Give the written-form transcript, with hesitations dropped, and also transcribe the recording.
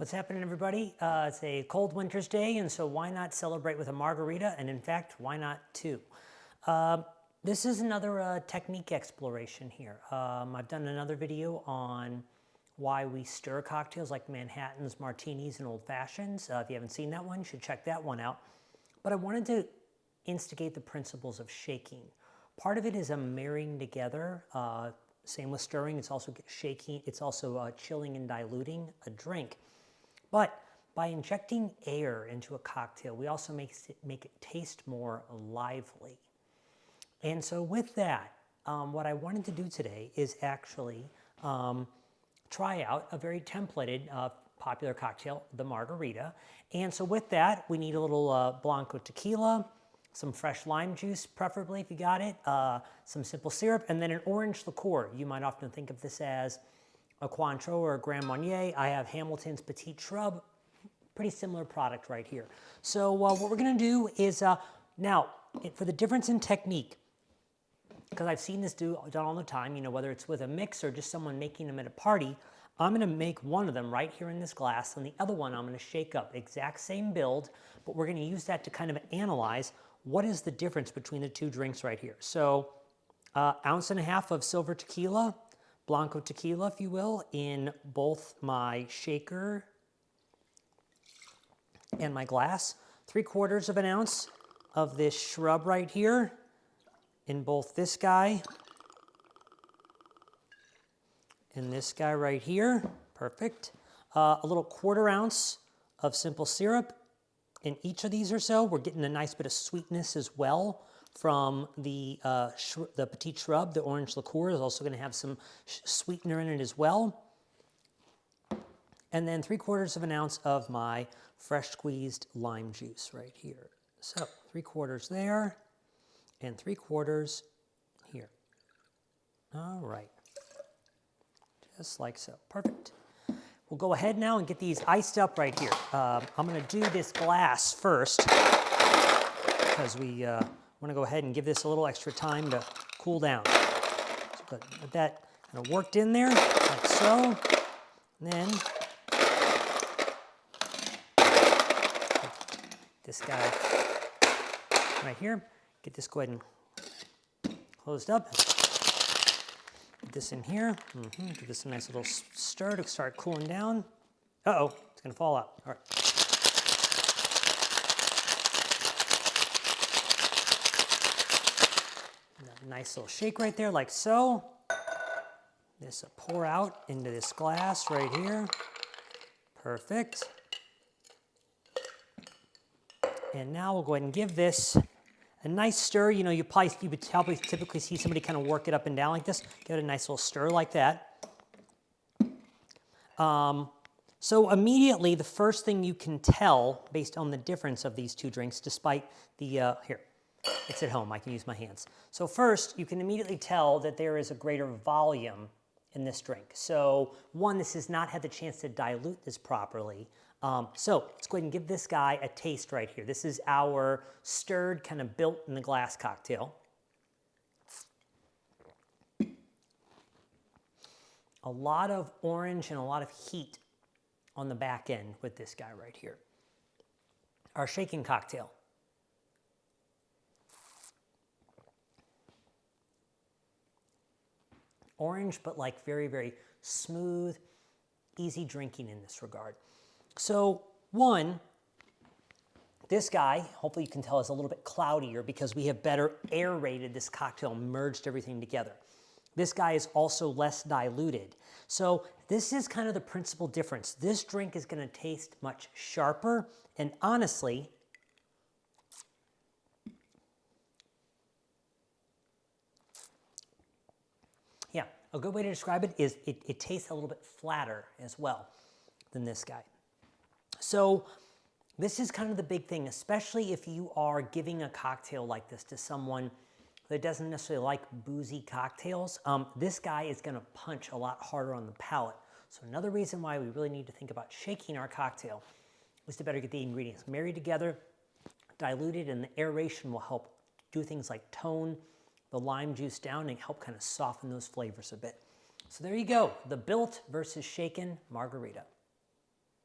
What's happening, everybody? It's a cold winter's day, and so why not celebrate with a margarita? And in fact, why not two? This is another technique exploration here. I've done another video on why we stir cocktails like Manhattans, martinis, and old fashions. If you haven't seen that one, you should check that one out. But I wanted to instigate the principles of shaking. Part of it is a marrying together. Same with stirring. It's also shaking. It's also chilling and diluting a drink. But by injecting air into a cocktail, we also make it taste more lively. And so with that, what I wanted to do today is actually try out a very templated popular cocktail, the margarita. And so with that, we need a little blanco tequila, some fresh lime juice, preferably if you got it, some simple syrup, and then an orange liqueur. You might often think of this as a Cointreau or a Grand Marnier. I have Hamilton's Petite Shrub, pretty similar product right here. So what we're gonna do is, now, for the difference in technique, because I've seen this done all the time, you know, whether it's with a mix or just someone making them at a party, I'm gonna make one of them right here in this glass, and the other one I'm gonna shake up. Exact same build, but we're gonna use that to kind of analyze what is the difference between the two drinks right here. So, 1.5 ounces of silver tequila, blanco tequila, if you will, in both my shaker and my glass. 3/4 ounce of this shrub right here in both this guy and this guy right here. Perfect. A little 1/4 ounce of simple syrup in each of these or so. We're getting a nice bit of sweetness as well from the Petite Shrub. The orange liqueur is also going to have some sweetener in it as well. And then 3/4 ounce of my fresh squeezed lime juice right here. So 3/4 there and 3/4 here. All right, just like so. Perfect. We'll go ahead now and get these iced up right here. I'm going to do this glass first because we want to go ahead and give this a little extra time to cool down. So get that kind of worked in there, like so. And then this guy right here, get this go ahead and closed up. Put this in here. Give this a nice little stir to start cooling down. Uh-oh, it's going to fall out. All right. Nice little shake right there, like so. This will pour out into this glass right here. Perfect. And now we'll go ahead and give this a nice stir. You know, you would probably typically see somebody kind of work it up and down like this. Give it a nice little stir like that. So immediately, the first thing you can tell based on the difference of these two drinks, despite the, here, it's at home, I can use my hands. So first, you can immediately tell that there is a greater volume in this drink. So one, this has not had the chance to dilute this properly. So let's go ahead and give this guy a taste right here. This is our stirred, kind of built in the glass cocktail. A lot of orange and a lot of heat on the back end with this guy right here. Our shaking cocktail. Orange, but like very, very smooth, easy drinking in this regard. So one, this guy, hopefully you can tell, is a little bit cloudier because we have better aerated this cocktail, merged everything together. This guy is also less diluted. So this is kind of the principal difference. This drink is going to taste much sharper, and honestly, yeah, a good way to describe it is it tastes a little bit flatter as well than this guy. So this is kind of the big thing, especially if you are giving a cocktail like this to someone that doesn't necessarily like boozy cocktails. This guy is going to punch a lot harder on the palate. So another reason why we really need to think about shaking our cocktail is to better get the ingredients married together, diluted, and the aeration will help do things like tone the lime juice down and help kind of soften those flavors a bit. So there you go, the built versus shaken margarita.